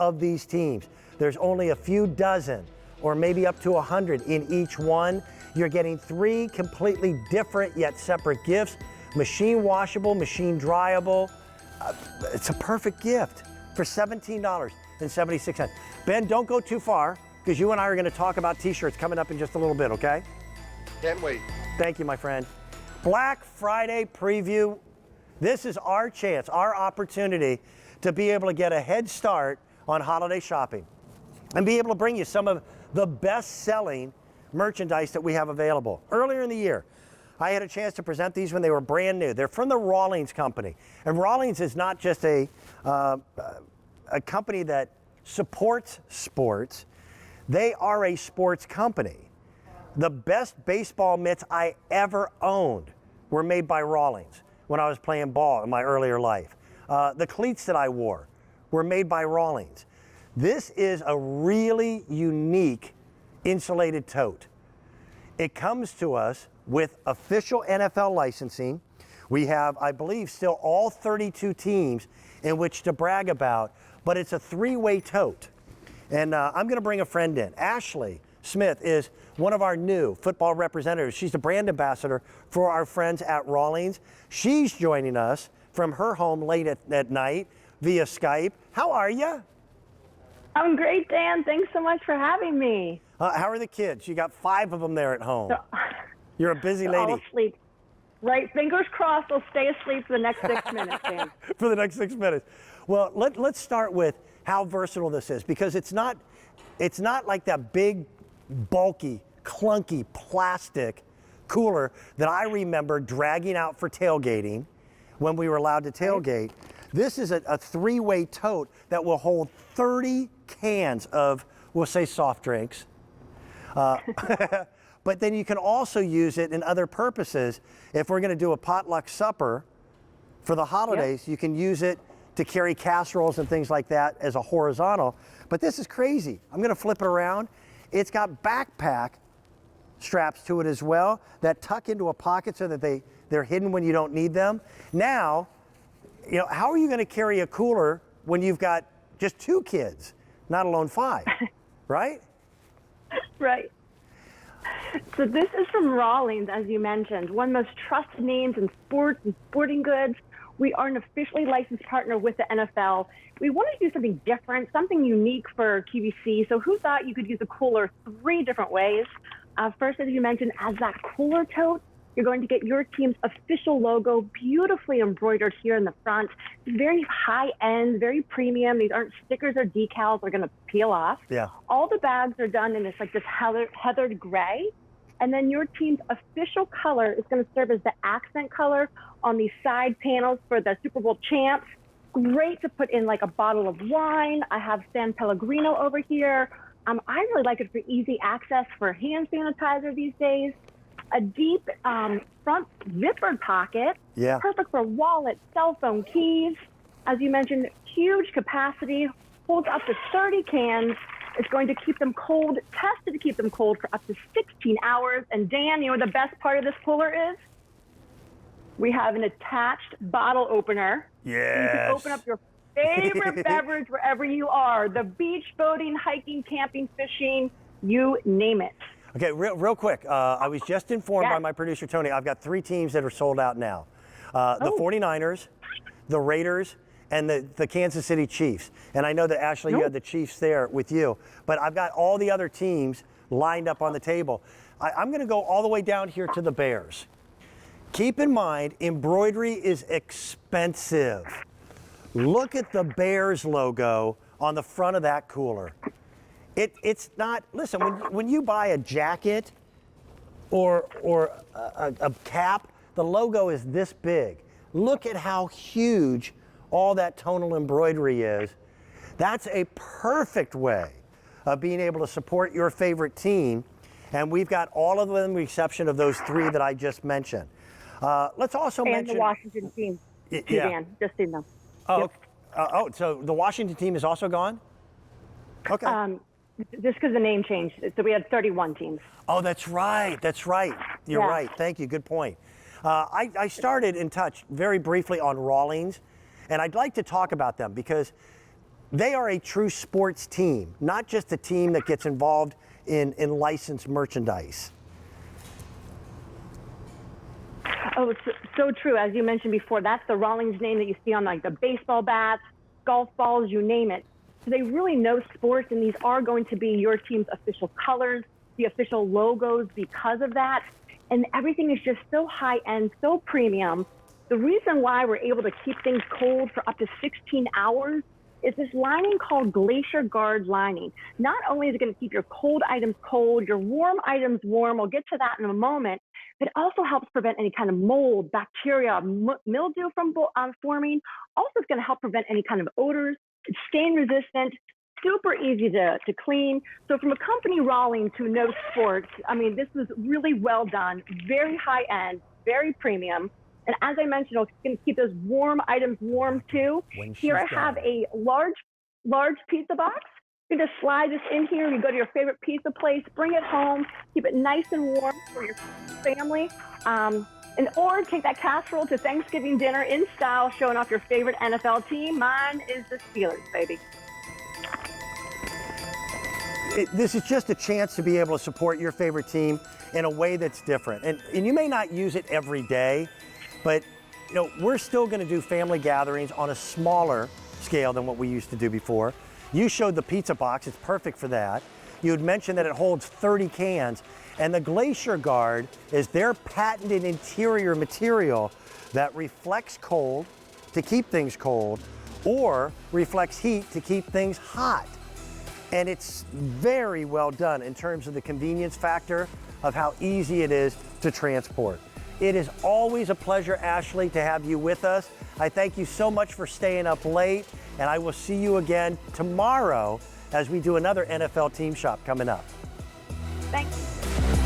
of these teams. There's only a few dozen or maybe up to 100 in each one. You're getting 3 completely different yet separate gifts. Machine washable, machine dryable. It's a perfect gift for $17.76. Ben, don't go too far, because you and I are going to talk about t-shirts coming up in just a little bit, okay? Can't wait. Thank you, my friend. Black Friday preview. This is our chance, our opportunity to be able to get a head start on holiday shopping and be able to bring you some of the best-selling merchandise that we have available. Earlier in the year, I had a chance to present these when they were brand new. They're from the Rawlings Company. And Rawlings is not just a company that supports sports. They are a sports company. The best baseball mitts I ever owned were made by Rawlings when I was playing ball in my earlier life. The cleats that I wore were made by Rawlings. This is a really unique insulated tote. It comes to us with official NFL licensing. We have, I believe, still all 32 teams in which to brag about, but it's a 3-way tote. And I'm going to bring a friend in. Ashley Smith is one of our new football representatives. She's the brand ambassador for our friends at Rawlings. She's joining us from her home late at night via Skype. How are you? I'm great, Dan. Thanks so much for having me. How are the kids? You got 5 of them there at home. You're a busy lady. All asleep. Right, fingers crossed they'll stay asleep for the next 6 minutes, Dan. For the next 6 minutes. Well, let's start with how versatile this is, because it's not like that big, bulky, clunky plastic cooler that I remember dragging out for tailgating when we were allowed to tailgate. This is a 3-way tote that will hold 30 cans of, we'll say, soft drinks. But then you can also use it in other purposes. If we're going to do a potluck supper for the holidays, you can use it to carry casseroles and things like that as a horizontal. But this is crazy. I'm going to flip it around. It's got backpack straps to it as well that tuck into a pocket so that they're hidden when you don't need them. Now, you know, how are you going to carry a cooler when you've got just 2 kids, not alone 5, right? Right. So this is from Rawlings, as you mentioned, one of the most trusted names in sports and sporting goods. We are an officially licensed partner with the NFL. We wanted to do something different, something unique for QVC. So who thought you could use a cooler 3 different ways? First, as you mentioned, as that cooler tote, you're going to get your team's official logo beautifully embroidered here in the front. It's very high-end, very premium. These aren't stickers or decals. They're going to peel off. Yeah. All the bags are done in this heathered gray. And then your team's official color is going to serve as the accent color on these side panels for the Super Bowl champs. Great to put in like a bottle of wine. I have San Pellegrino over here. I really like it for easy access for hand sanitizer these days. A deep front zippered pocket, perfect for wallet, cell phone, keys. As you mentioned, huge capacity, holds up to 30 cans. It's going to keep them cold, tested to keep them cold for up to 16 hours. And Dan, you know what the best part of this cooler is? We have an attached bottle opener. Yes. You can open up your favorite beverage wherever you are. The beach, boating, hiking, camping, fishing, you name it. Okay, real quick. I was just informed by my producer, Tony, I've got 3 teams that are sold out now. The 49ers, the Raiders, and the Kansas City Chiefs. And I know that, Ashley, you had the Chiefs there with you. But I've got all the other teams lined up on the table. I'm going to go all the way down here to the Bears. Keep in mind, embroidery is expensive. Look at the Bears logo on the front of that cooler. It's not, listen, when you buy a jacket or a cap, the logo is this big. Look at how huge all that tonal embroidery is. That's a perfect way of being able to support your favorite team. And we've got all of them with the exception of those 3 that I just mentioned. Let's also mention... And the Washington team, Dan, just so you know. Oh, so the Washington team is also gone? Okay. Just because the name changed. So we had 31 teams. Oh, that's right. That's right. You're right. Thank you. Good point. I started in touch very briefly on Rawlings, and I'd like to talk about them because They are a true sports team, not just a team that gets involved in licensed merchandise. Oh, it's so true. As you mentioned before, that's the Rawlings name that you see on like the baseball bats, golf balls, you name it. So they really know sports, and these are going to be your team's official colors, the official logos because of that. And everything is just so high-end, so premium. The reason why we're able to keep things cold for up to 16 hours is this lining called Glacier Guard lining. Not only is it going to keep your cold items cold, your warm items warm, we'll get to that in a moment, but it also helps prevent any kind of mold, bacteria, mildew from forming. Also, it's going to help prevent any kind of odors. It's stain resistant, super easy to clean. So from a company Rawlings who knows sports, I mean, this was really well done, very high end, very premium. And as I mentioned, it's going to keep those warm items warm too. Here I have a large pizza box. You can just slide this in here. You go to your favorite pizza place, bring it home, keep it nice and warm for your family. Or take that casserole to Thanksgiving dinner in style, showing off your favorite NFL team. Mine is the Steelers, baby. This is just a chance to be able to support your favorite team in a way that's different. And you may not use it every day, but you know, we're still going to do family gatherings on a smaller scale than what we used to do before. You showed the pizza box, it's perfect for that. You had mentioned that it holds 30 cans, and the Glacier Guard is their patented interior material that reflects cold to keep things cold, or reflects heat to keep things hot. And it's very well done in terms of the convenience factor of how easy it is to transport. It is always a pleasure, Ashley, to have you with us. I thank you so much for staying up late, and I will see you again tomorrow as we do another NFL team shop coming up. Thanks.